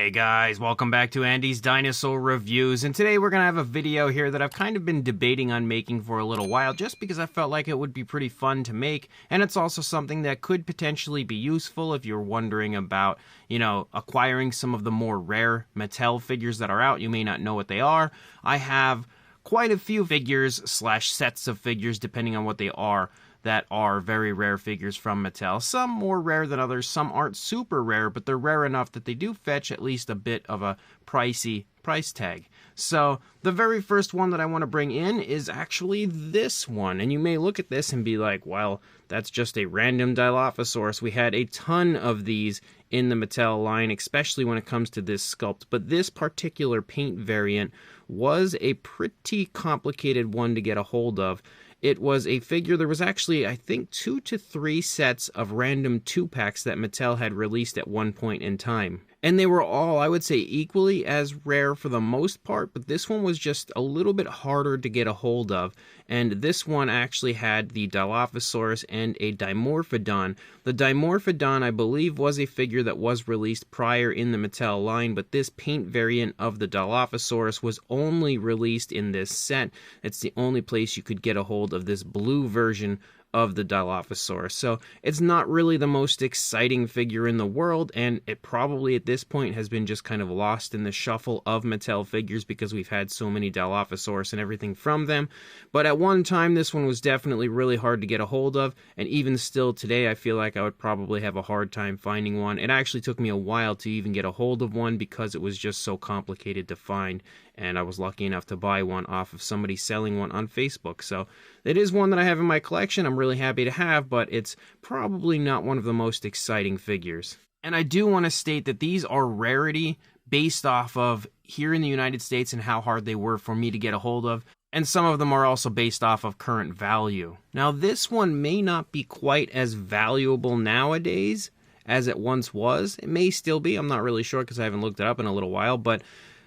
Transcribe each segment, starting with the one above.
Hey guys, welcome back to Andy's Dinosaur Reviews, and today we're going to have a video here that I've kind of been debating on making for a little while just because I felt like it would be pretty fun to make, and it's also something that could potentially be useful if you're wondering about, acquiring some of the more rare Mattel figures that are out. You may not know what they are. I have quite a few figures slash sets of figures, depending on what they are, that are very rare figures from Mattel. Some more rare than others, some aren't super rare, but they're rare enough that they do fetch at least a bit of a pricey price tag. So the very first one that I want to bring in is actually this one, and you may look at this and be like, well, that's just a random Dilophosaurus. We had a ton of these in the Mattel line, especially when it comes to this sculpt, but this particular paint variant was a pretty complicated one to get a hold of. It was a figure, there was actually, I think, 2 to 3 sets of random 2-packs that Mattel had released at one point in time. And they were all, I would say, equally as rare for the most part, but this one was just a little bit harder to get a hold of. And this one actually had the Dilophosaurus and a Dimorphodon. The Dimorphodon, I believe, was a figure that was released prior in the Mattel line, but this paint variant of the Dilophosaurus was only released in this set. It's the only place you could get a hold of this blue version of the Dilophosaurus. So it's not really the most exciting figure in the world, and it probably at this point has been just kind of lost in the shuffle of Mattel figures because we've had so many Dilophosaurus and everything from them. But at one time, this one was definitely really hard to get a hold of, and even still today, I feel like I would probably have a hard time finding one. It actually took me a while to even get a hold of one because it was just so complicated to find, and I was lucky enough to buy one off of somebody selling one on Facebook. So it is one that I have in my collection. I'm really happy to have, but it's probably not one of the most exciting figures. And I do want to state that these are rarity based off of here in the United States and how hard they were for me to get a hold of. And some of them are also based off of current value. Now, this one may not be quite as valuable nowadays as it once was. It may still be. I'm not really sure because I haven't looked it up in a little while, but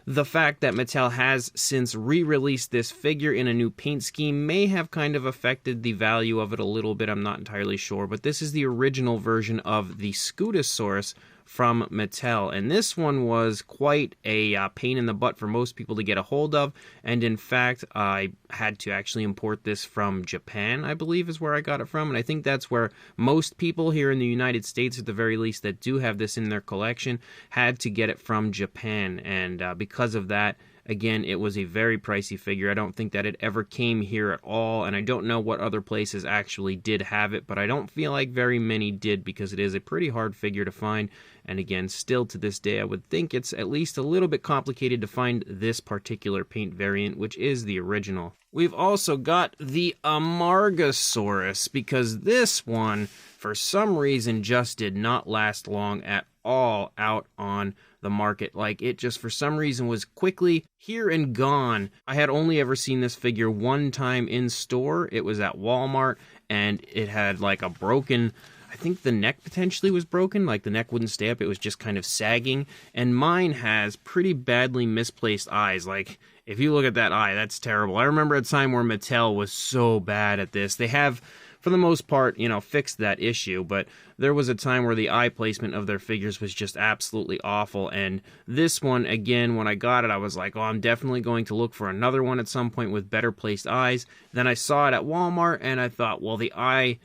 the fact that Mattel has since re-released this figure in a new paint scheme may have kind of affected the value of it a little bit. I'm not entirely sure, but this is the original version of the Scutosaurus from Mattel, and this one was quite a pain in the butt for most people to get a hold of, and in fact, I had to actually import this from Japan, I believe is where I got it from, and I think that's where most people here in the United States, at the very least, that do have this in their collection, had to get it from Japan, and because of that, again, it was a very pricey figure. I don't think that it ever came here at all, and I don't know what other places actually did have it, but I don't feel like very many did because it is a pretty hard figure to find, and again, still to this day, I would think it's at least a little bit complicated to find this particular paint variant, which is the original. We've also got the Amargasaurus, because this one, for some reason, just did not last long at all out on the market. Like, it just for some reason was quickly here and gone. I had only ever seen this figure one time in store. It was at Walmart, and it had like a broken, I think the neck potentially was broken, like the neck wouldn't stay up, it was just kind of sagging, and mine has pretty badly misplaced eyes. Like, if you look at that eye, that's terrible. I remember a time where Mattel was so bad at this. They have, for the most part, fixed that issue, but there was a time where the eye placement of their figures was just absolutely awful, and this one, again, when I got it, I was like, oh, I'm definitely going to look for another one at some point with better placed eyes. Then I saw it at Walmart, and I thought, well, the eye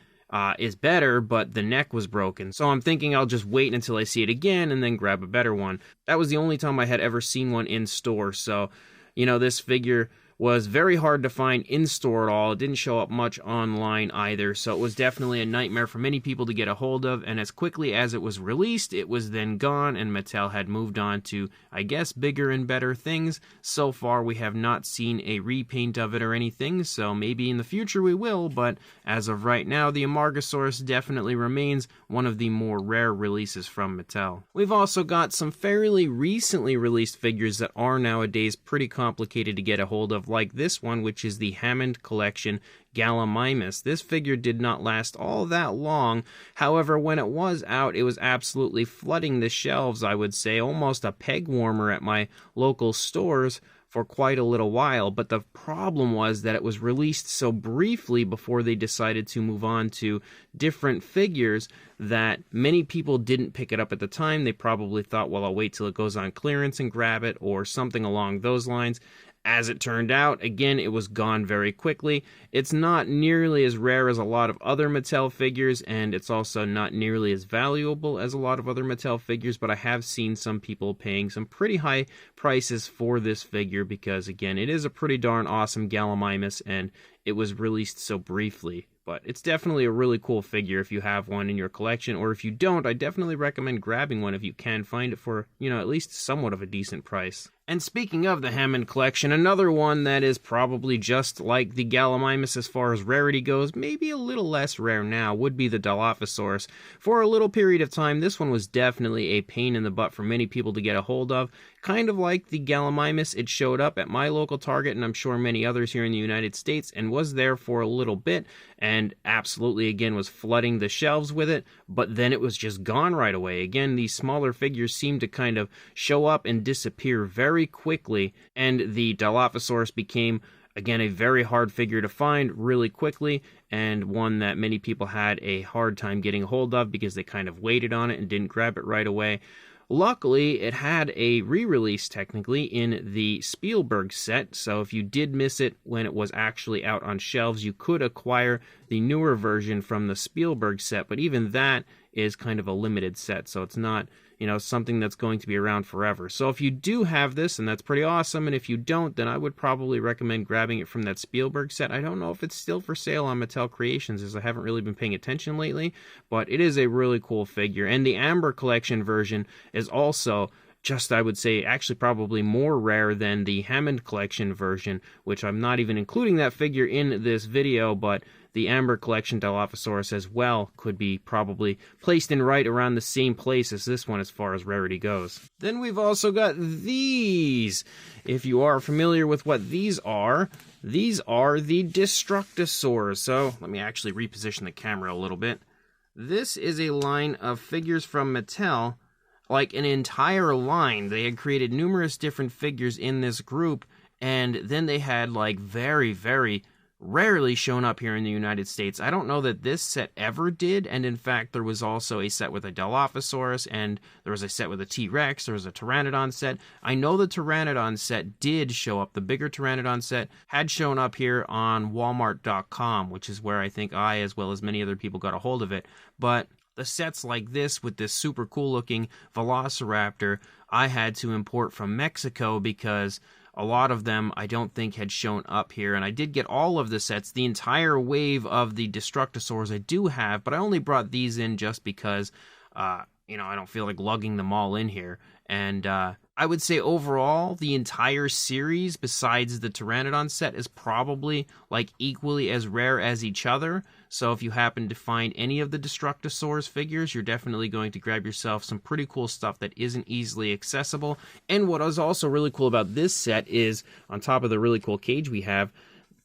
is better, but the neck was broken, so I'm thinking I'll just wait until I see it again and then grab a better one. That was the only time I had ever seen one in store, so, this figure was very hard to find in store at all. It didn't show up much online either, so it was definitely a nightmare for many people to get a hold of, and as quickly as it was released, it was then gone, and Mattel had moved on to, I guess, bigger and better things. So far, we have not seen a repaint of it or anything, so maybe in the future we will, but as of right now, the Amargasaurus definitely remains one of the more rare releases from Mattel. We've also got some fairly recently released figures that are nowadays pretty complicated to get a hold of, like this one, which is the Hammond Collection Gallimimus. This figure did not last all that long. However, when it was out, it was absolutely flooding the shelves, I would say, almost a peg warmer at my local stores for quite a little while, but the problem was that it was released so briefly before they decided to move on to different figures that many people didn't pick it up at the time. They probably thought, well, I'll wait till it goes on clearance and grab it, or something along those lines. As it turned out, again, it was gone very quickly. It's not nearly as rare as a lot of other Mattel figures, and it's also not nearly as valuable as a lot of other Mattel figures, but I have seen some people paying some pretty high prices for this figure because, again, it is a pretty darn awesome Gallimimus, and it was released so briefly. But it's definitely a really cool figure if you have one in your collection, or if you don't, I definitely recommend grabbing one if you can find it for, at least somewhat of a decent price. And speaking of the Hammond collection, another one that is probably just like the Gallimimus as far as rarity goes, maybe a little less rare now, would be the Dilophosaurus. For a little period of time, this one was definitely a pain in the butt for many people to get a hold of. Kind of like the Gallimimus, it showed up at my local Target, and I'm sure many others here in the United States, and was there for a little bit, and absolutely, again, was flooding the shelves with it, but then it was just gone right away. Again, these smaller figures seem to kind of show up and disappear very quickly, and the Dilophosaurus became, again, a very hard figure to find really quickly, and one that many people had a hard time getting a hold of because they kind of waited on it and didn't grab it right away. Luckily, it had a re-release, technically, in the Spielberg set, so if you did miss it when it was actually out on shelves, you could acquire the newer version from the Spielberg set, but even that is kind of a limited set, so it's not, something that's going to be around forever. So if you do have this, and that's pretty awesome, and if you don't, then I would probably recommend grabbing it from that Spielberg set. I don't know if it's still for sale on Mattel Creations, as I haven't really been paying attention lately, but it is a really cool figure. And the Amber Collection version is also just, I would say, actually probably more rare than the Hammond Collection version, which I'm not even including that figure in this video, but the Amber Collection Dilophosaurus as well could be probably placed in right around the same place as this one as far as rarity goes. Then we've also got these. If you are familiar with what these are the Destructosaurs. So let me actually reposition the camera a little bit. This is a line of figures from Mattel, like an entire line. They had created numerous different figures in this group, and then they had like very, very rarely shown up here in the United States. I don't know that this set ever did, and in fact there was also a set with a Dilophosaurus, and there was a set with a T-Rex, there was a Pteranodon set. I know the Pteranodon set did show up. The bigger Pteranodon set had shown up here on Walmart.com, which is where I think I, as well as many other people, got a hold of it. But the sets like this with this super cool looking Velociraptor, I had to import from Mexico because a lot of them I don't think had shown up here, and I did get all of the sets. The entire wave of the Destructosaurs I do have, but I only brought these in just because, I don't feel like lugging them all in here. And I would say overall, the entire series, besides the Pteranodon set, is probably like equally as rare as each other. So if you happen to find any of the Destructosaurus figures, you're definitely going to grab yourself some pretty cool stuff that isn't easily accessible. And what is also really cool about this set is, on top of the really cool cage we have,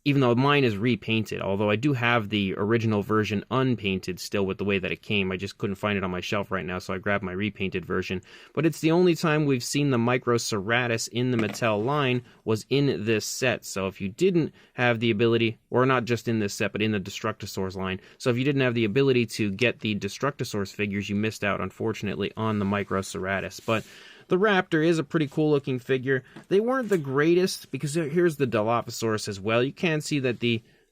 even though mine is repainted, although I do have the original version unpainted still with the way that it came. I just couldn't find it on my shelf right now, so I grabbed my repainted version. But it's the only time we've seen the Microceratus in the Mattel line was in this set. So if you didn't have the ability, or not just in this set, but in the Destructosaurs line, so if you didn't have the ability to get the Destructosaurs figures, you missed out, unfortunately, on the Microceratus. But the Raptor is a pretty cool looking figure. They weren't the greatest, because here's the Dilophosaurus as well. You can see that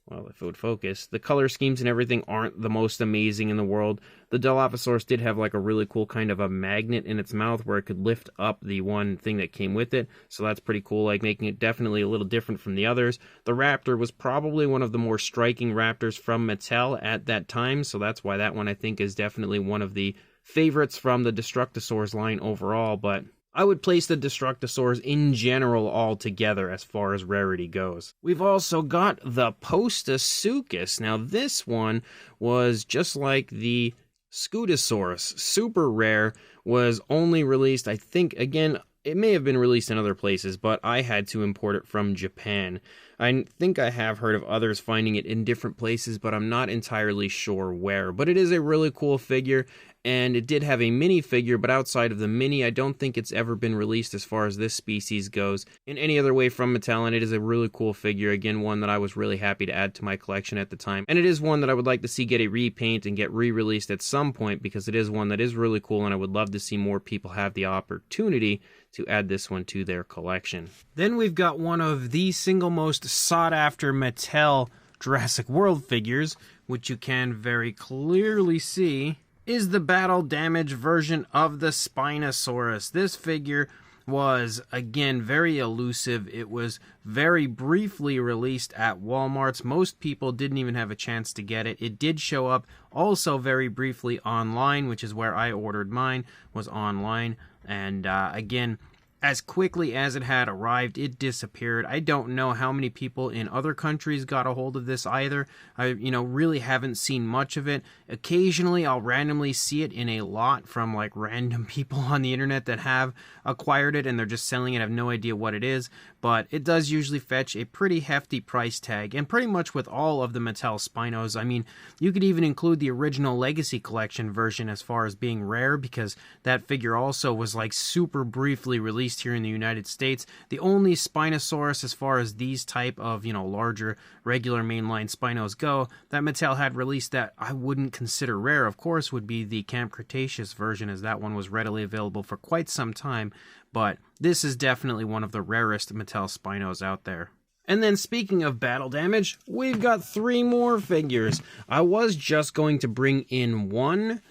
well, if it would focus, the color schemes and everything aren't the most amazing in the world. The Dilophosaurus did have like a really cool kind of a magnet in its mouth where it could lift up the one thing that came with it. So that's pretty cool, like making it definitely a little different from the others. The Raptor was probably one of the more striking Raptors from Mattel at that time. So that's why that one I think is definitely one of the favorites from the Destructosaurs line overall, but I would place the Destructosaurs in general all together as far as rarity goes. We've also got the Postosuchus. Now this one was just like the Scutosaurus, super rare, was only released, I think, again, it may have been released in other places, but I had to import it from Japan. I think I have heard of others finding it in different places, but I'm not entirely sure where. But it is a really cool figure, and it did have a mini figure, but outside of the mini, I don't think it's ever been released as far as this species goes in any other way from Mattel, and it is a really cool figure. Again, one that I was really happy to add to my collection at the time, and it is one that I would like to see get a repaint and get re-released at some point, because it is one that is really cool, and I would love to see more people have the opportunity to add this one to their collection. Then we've got one of the single most sought-after Mattel Jurassic World figures, which you can very clearly see is the battle damage version of the Spinosaurus. This figure was, again, very elusive. It was very briefly released at Walmart's. Most people didn't even have a chance to get it. It did show up also very briefly online, which is where I ordered mine, was online. And again, as quickly as it had arrived, it disappeared. I don't know how many people in other countries got a hold of this either. I, really haven't seen much of it. Occasionally, I'll randomly see it in a lot from, like, random people on the internet that have acquired it, and they're just selling it. I have no idea what it is, but it does usually fetch a pretty hefty price tag, and pretty much with all of the Mattel Spinos. I mean, you could even include the original Legacy Collection version as far as being rare, because that figure also was, like, super briefly released here in the United States. The only Spinosaurus, as far as these type of, larger regular mainline Spinos go, that Mattel had released that I wouldn't consider rare, of course, would be the Camp Cretaceous version, as that one was readily available for quite some time. But this is definitely one of the rarest Mattel Spinos out there. And then speaking of battle damage, we've got 3 more figures. I was just going to bring in one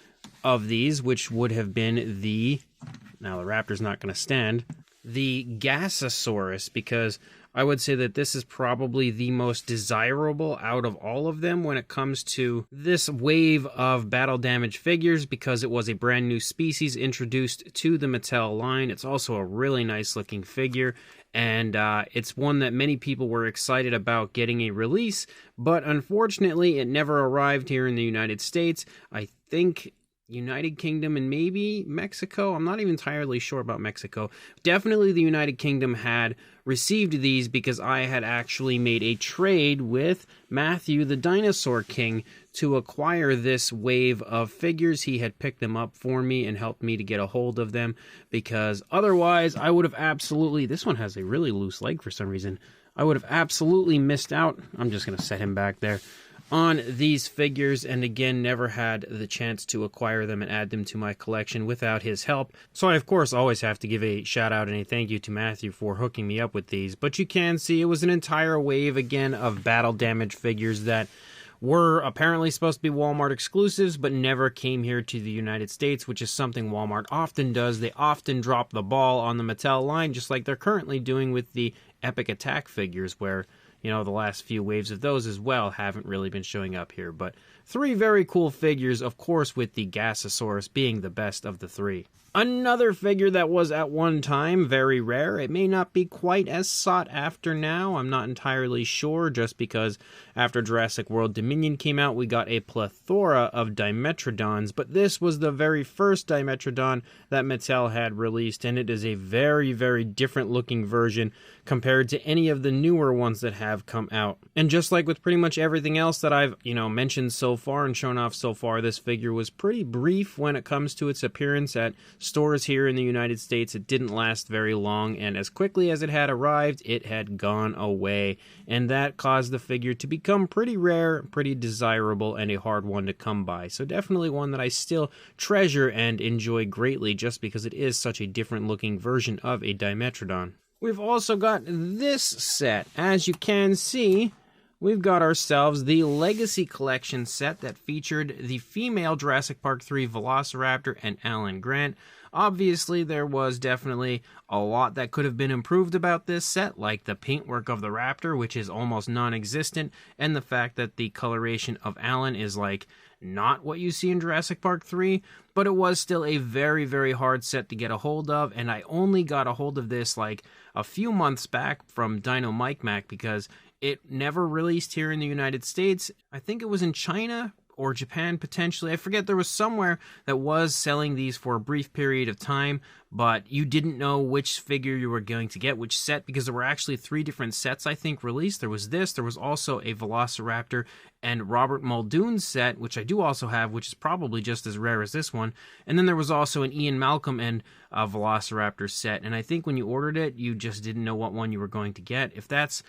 of these, which would have been now the Raptor's not going to stand, the Gasosaurus, because I would say that this is probably the most desirable out of all of them when it comes to this wave of battle damage figures, because it was a brand new species introduced to the Mattel line. It's also a really nice looking figure, and it's one that many people were excited about getting a release, but unfortunately it never arrived here in the United States. I think United Kingdom and maybe Mexico. I'm not even entirely sure about Mexico. Definitely the United Kingdom had received these, because I had actually made a trade with Matthew, the Dinosaur King, to acquire this wave of figures. He had picked them up for me and helped me to get a hold of them, because otherwise I would have absolutely... This one has a really loose leg for some reason. I would have absolutely missed out. I'm just going to set him back there on these figures, and again, never had the chance to acquire them and add them to my collection without his help. So I, of course, always have to give a shout out and a thank you to Matthew for hooking me up with these. But you can see it was an entire wave, again, of battle damage figures that were apparently supposed to be Walmart exclusives, but never came here to the United States, which is something Walmart often does. They often drop the ball on the Mattel line, just like they're currently doing with the Epic Attack figures, where the last few waves of those as well haven't really been showing up here. But 3 very cool figures, of course, with the Gasosaurus being the best of the 3. Another figure that was at one time very rare. It may not be quite as sought after now. I'm not entirely sure, just because after Jurassic World Dominion came out, we got a plethora of Dimetrodons, but this was the very first Dimetrodon that Mattel had released, and it is a very, very different looking version compared to any of the newer ones that have come out. And just like with pretty much everything else that I've, mentioned so far and shown off so far, this figure was pretty brief when it comes to its appearance at stores here in the United States. It didn't last very long, and as quickly as it had arrived, it had gone away, and that caused the figure to become pretty rare, pretty desirable, and a hard one to come by. So definitely one that I still treasure and enjoy greatly, just because it is such a different looking version of a Dimetrodon. We've also got this set. As you can see, we've got ourselves the Legacy Collection set that featured the female Jurassic Park 3 Velociraptor and Alan Grant. Obviously, there was definitely a lot that could have been improved about this set, like the paintwork of the Raptor, which is almost non-existent, and the fact that the coloration of Alan is like not what you see in Jurassic Park 3, but it was still a very, very hard set to get a hold of, and I only got a hold of this like a few months back from Dino Mike Mac, because it never released here in the United States. I think it was in China or Japan potentially. I forget, there was somewhere that was selling these for a brief period of time, but you didn't know which figure you were going to get, which set, because there were actually 3 different sets, I think, released. There was this, there was also a Velociraptor and Robert Muldoon set, which I do also have, which is probably just as rare as this one. And then there was also an Ian Malcolm and Velociraptor set, and I think when you ordered it, you just didn't know what one you were going to get. If that's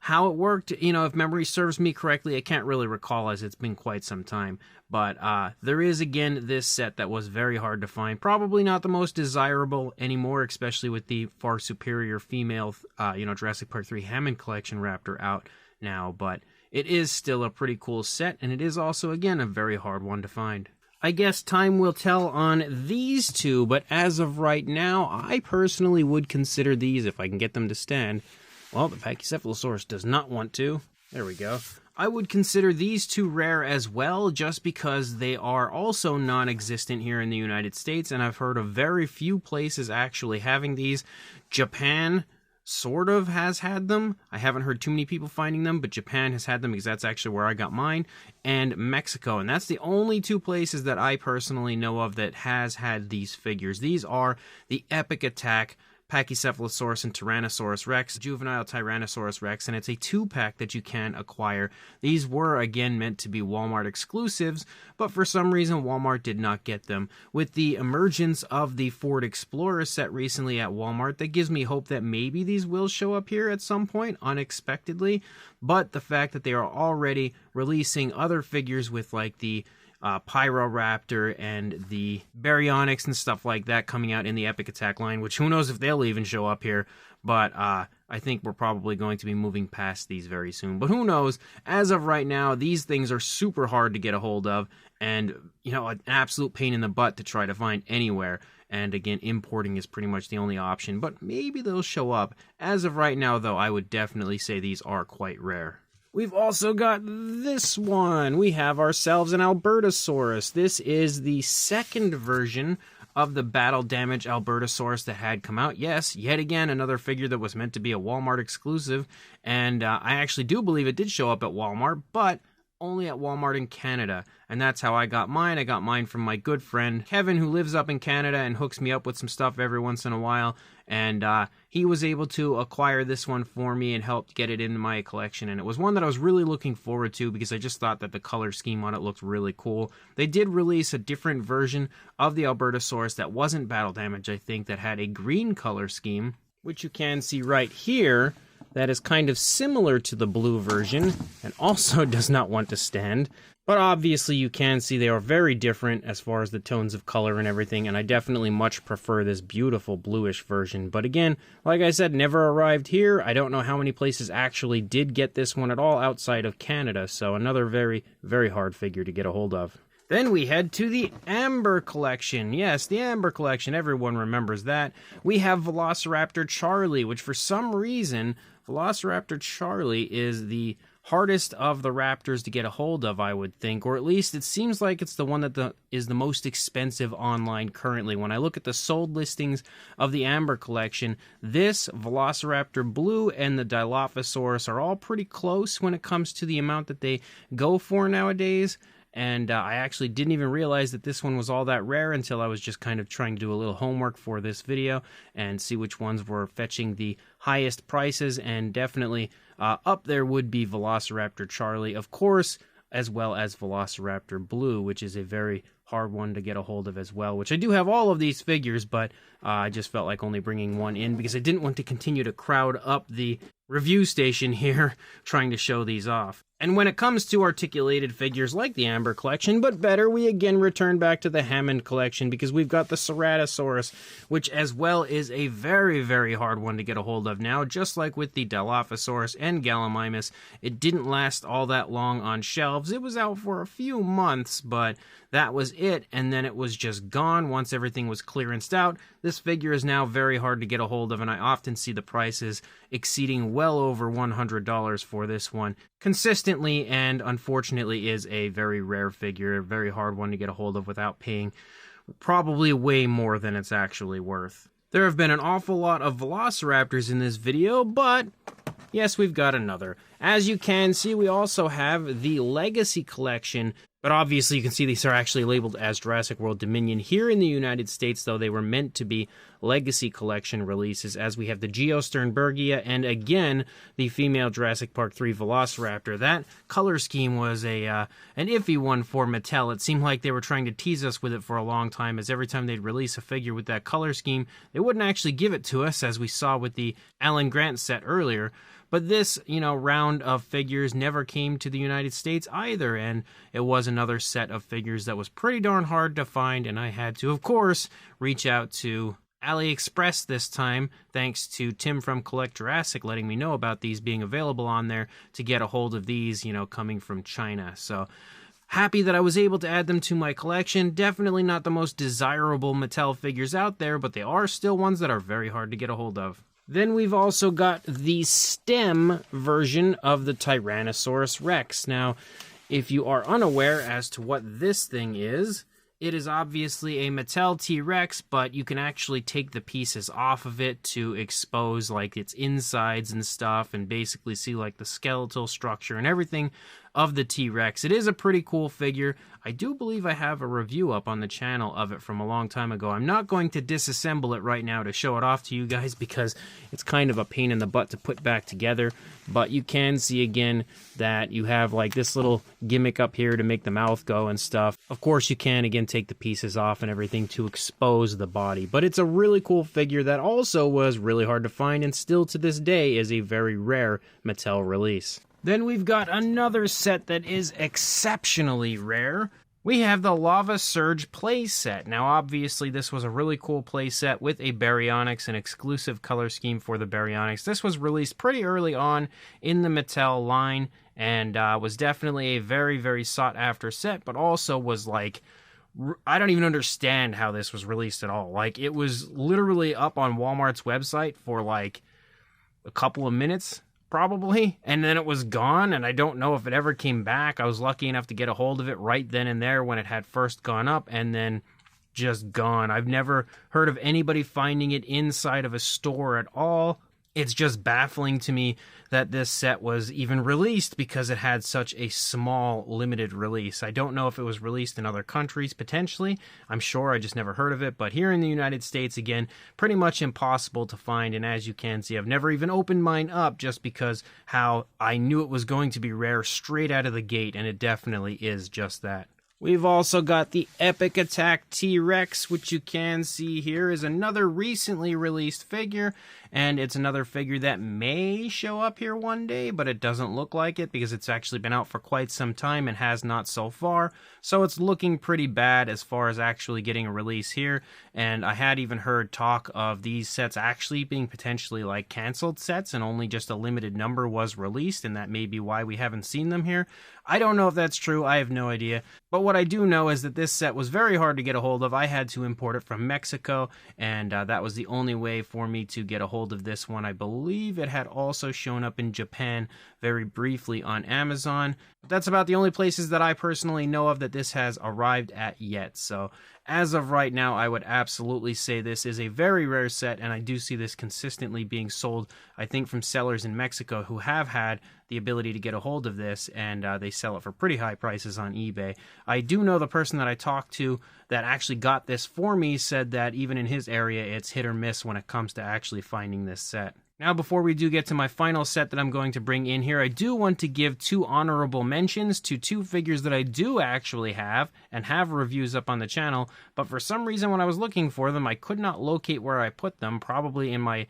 how it worked, you know, if memory serves me correctly, I can't really recall as it's been quite some time. But there is, again, this set that was very hard to find. Probably not the most desirable anymore, especially with the far superior female, Jurassic Park 3 Hammond Collection Raptor out now. But it is still a pretty cool set, and it is also, again, a very hard one to find. I guess time will tell on these two, but as of right now, I personally would consider these, if I can get them to stand. Well, the Pachycephalosaurus does not want to. There we go. I would consider these 2 rare as well, just because they are also non-existent here in the United States, and I've heard of very few places actually having these. Japan sort of has had them. I haven't heard too many people finding them, but Japan has had them because that's actually where I got mine, and Mexico, and that's the only 2 places that I personally know of that has had these figures. These are the Epic Attack Pachycephalosaurus and Tyrannosaurus Rex, Juvenile Tyrannosaurus Rex, and it's a 2-pack that you can acquire. These were, again, meant to be Walmart exclusives, but for some reason Walmart did not get them. With the emergence of the Ford Explorer set recently at Walmart, that gives me hope that maybe these will show up here at some point, unexpectedly, but the fact that they are already releasing other figures with, like, the Pyroraptor and the Baryonyx and stuff like that coming out in the Epic Attack line, which who knows if they'll even show up here, but I think we're probably going to be moving past these very soon. But who knows? As of right now, these things are super hard to get a hold of, and, you know, an absolute pain in the butt to try to find anywhere. And again, importing is pretty much the only option, but maybe they'll show up. As of right now, though, I would definitely say these are quite rare. We've also got this one. We have ourselves an Albertosaurus. This is the second version of the Battle Damage Albertosaurus that had come out. Yes, yet again, another figure that was meant to be a Walmart exclusive. And I actually do believe it did show up at Walmart, but only at Walmart in Canada. And that's how I got mine. I got mine from my good friend Kevin, who lives up in Canada and hooks me up with some stuff every once in a while. And he was able to acquire this one for me and helped get it into my collection. And it was one that I was really looking forward to because I just thought that the color scheme on it looked really cool. They did release a different version of the Albertosaurus that wasn't Battle Damage, I think, that had a green color scheme, which you can see right here. That is kind of similar to the blue version and also does not want to stand. But obviously you can see they are very different as far as the tones of color and everything, and I definitely much prefer this beautiful bluish version. But again, like I said, never arrived here. I don't know how many places actually did get this one at all outside of Canada, so another very, very hard figure to get a hold of. Then we head to the Amber Collection. Yes, the Amber Collection, everyone remembers that. We have Velociraptor Charlie, which for some reason, Velociraptor Charlie is the hardest of the raptors to get a hold of, I would think, or at least it seems like it's the one that is the most expensive online currently. When I look at the sold listings of the Amber Collection, this, Velociraptor Blue, and the Dilophosaurus are all pretty close when it comes to the amount that they go for nowadays. And I actually didn't even realize that this one was all that rare until I was just kind of trying to do a little homework for this video and see which ones were fetching the highest prices, and definitely up there would be Velociraptor Charlie, of course, as well as Velociraptor Blue, which is a very hard one to get a hold of as well, which I do have all of these figures, but I just felt like only bringing one in because I didn't want to continue to crowd up the review station here trying to show these off. And when it comes to articulated figures like the Amber Collection, but better, we again return back to the Hammond Collection because we've got the Ceratosaurus, which as well is a very, very hard one to get a hold of now. Just like with the Dilophosaurus and Gallimimus, it didn't last all that long on shelves. It was out for a few months, but that was it, and then it was just gone once everything was clearanced out. This figure is now very hard to get a hold of, and I often see the prices exceeding well over $100 for this one consistently, and unfortunately is a very rare figure, a very hard one to get a hold of without paying probably way more than it's actually worth. There have been an awful lot of Velociraptors in this video, but yes, we've got another. As you can see, we also have the Legacy Collection But obviously, you can see these are actually labeled as Jurassic World Dominion. Here in the United States, though, they were meant to be Legacy Collection releases, as we have the Geosternbergia and, again, the female Jurassic Park 3 Velociraptor. That color scheme was an iffy one for Mattel. It seemed like they were trying to tease us with it for a long time, as every time they'd release a figure with that color scheme, they wouldn't actually give it to us, as we saw with the Alan Grant set earlier. But this, round of figures never came to the United States either, and it was another set of figures that was pretty darn hard to find, and I had to, of course, reach out to AliExpress this time, thanks to Tim from Collect Jurassic letting me know about these being available on there to get a hold of these, coming from China. So happy that I was able to add them to my collection. Definitely not the most desirable Mattel figures out there, but they are still ones that are very hard to get a hold of. Then we've also got the STEM version of the Tyrannosaurus Rex. Now, if you are unaware as to what this thing is, it is obviously a Mattel T-Rex, but you can actually take the pieces off of it to expose like its insides and stuff, and basically see like the skeletal structure and everything of the T-Rex. It is a pretty cool figure. I do believe I have a review up on the channel of it from a long time ago. I'm not going to disassemble it right now to show it off to you guys because it's kind of a pain in the butt to put back together, but you can see again that you have like this little gimmick up here to make the mouth go and stuff. Of course you can again take the pieces off and everything to expose the body, but it's a really cool figure that also was really hard to find and still to this day is a very rare Mattel release. Then we've got another set that is exceptionally rare. We have the Lava Surge playset. Now, obviously, this was a really cool playset with a Baryonyx, an exclusive color scheme for the Baryonyx. This was released pretty early on in the Mattel line and was definitely a very, very sought-after set, but also was like, I don't even understand how this was released at all. Like, it was literally up on Walmart's website for like a couple of minutes, probably, and then it was gone, and I don't know if it ever came back. I was lucky enough to get a hold of it right then and there when it had first gone up, and then just gone. I've never heard of anybody finding it inside of a store at all. It's just baffling to me that this set was even released because it had such a small, limited release. I don't know if it was released in other countries, potentially. I'm sure, I just never heard of it. But here in the United States, again, pretty much impossible to find. And as you can see, I've never even opened mine up just because how I knew it was going to be rare straight out of the gate. And it definitely is just that. We've also got the Epic Attack T-Rex, which you can see here is another recently released figure, and it's another figure that may show up here one day, but it doesn't look like it because it's actually been out for quite some time and has not so far, so it's looking pretty bad as far as actually getting a release here, and I had even heard talk of these sets actually being potentially like canceled sets and only just a limited number was released, and that may be why we haven't seen them here. I don't know if that's true, I have no idea, but what I do know is that this set was very hard to get a hold of. I had to import it from Mexico, and that was the only way for me to get a hold of this one. I believe it had also shown up in Japan very briefly on Amazon. That's about the only places that I personally know of that this has arrived at yet. So as of right now, I would absolutely say this is a very rare set, and I do see this consistently being sold, I think, from sellers in Mexico who have had the ability to get a hold of this, and they sell it for pretty high prices on eBay. I do know the person that I talked to that actually got this for me said that even in his area, it's hit or miss when it comes to actually finding this set. Now, before we do get to my final set that I'm going to bring in here, I do want to give two honorable mentions to two figures that I do actually have and have reviews up on the channel, but for some reason when I was looking for them, I could not locate where I put them, probably in my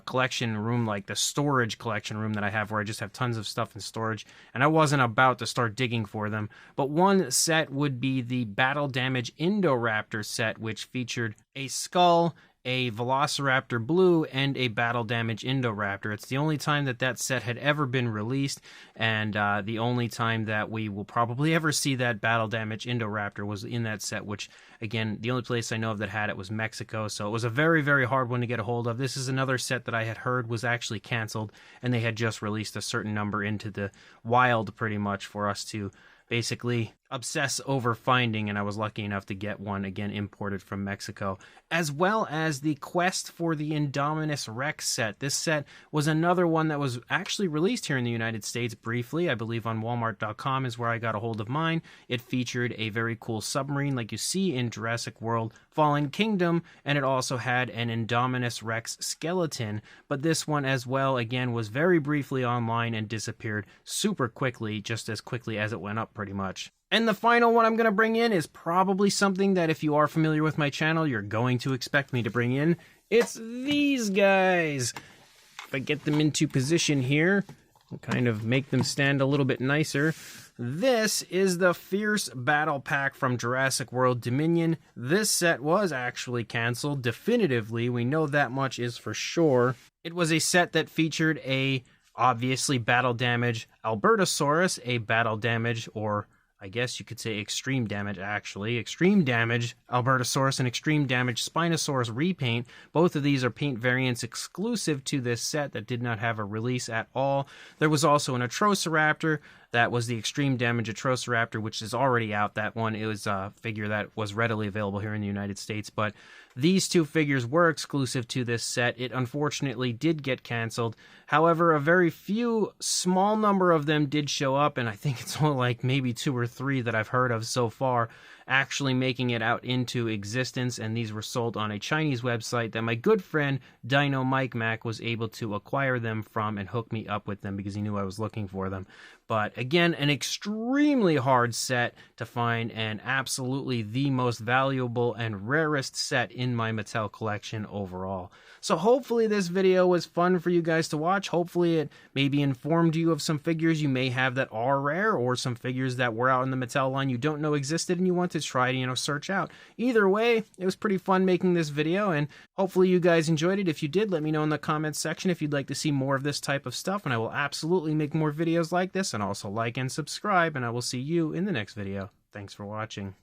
collection room, like the storage collection room that I have where I just have tons of stuff in storage, and I wasn't about to start digging for them. But one set would be the Battle Damage Indoraptor set, which featured a skull, a Velociraptor Blue, and a Battle Damage Indoraptor. It's the only time that that set had ever been released, and the only time that we will probably ever see that Battle Damage Indoraptor was in that set, which, again, the only place I know of that had it was Mexico, so it was a very, very hard one to get a hold of. This is another set that I had heard was actually canceled, and they had just released a certain number into the wild, pretty much, for us to basically obsess over finding, and I was lucky enough to get one, again, imported from Mexico, as well as the Quest for the Indominus Rex set. This set was another one that was actually released here in the United States briefly. I believe on Walmart.com is where I got a hold of mine. It featured a very cool submarine like you see in Jurassic World Fallen Kingdom, and it also had an Indominus Rex skeleton, but this one as well, again, was very briefly online and disappeared super quickly, just as quickly as it went up pretty much. And the final one I'm going to bring in is probably something that if you are familiar with my channel, you're going to expect me to bring in. It's these guys. If I get them into position here, and kind of make them stand a little bit nicer. This is the Fierce Battle Pack from Jurassic World Dominion. This set was actually canceled definitively. We know that much is for sure. It was a set that featured a obviously battle damage Albertosaurus, a battle damage, or I guess you could say extreme damage, actually. Extreme damage Albertosaurus and extreme damage Spinosaurus repaint. Both of these are paint variants exclusive to this set that did not have a release at all. There was also an Atrociraptor. That was the extreme damage Atrociraptor, which is already out. That one, it was a figure that was readily available here in the United States. But these two figures were exclusive to this set. It unfortunately did get canceled. However, a very few, small number of them did show up, and I think it's only like maybe 2 or 3 that I've heard of so far actually making it out into existence, and these were sold on a Chinese website that my good friend Dino Mike Mac was able to acquire them from and hook me up with them because he knew I was looking for them. But again, an extremely hard set to find and absolutely the most valuable and rarest set in my Mattel collection overall. So hopefully this video was fun for you guys to watch. Hopefully it maybe informed you of some figures you may have that are rare, or some figures that were out in the Mattel line you don't know existed and you want to try to, search out. Either way, it was pretty fun making this video, and hopefully you guys enjoyed it. If you did, let me know in the comments section if you'd like to see more of this type of stuff, and I will absolutely make more videos like this. And also like and subscribe, and I will see you in the next video. Thanks for watching.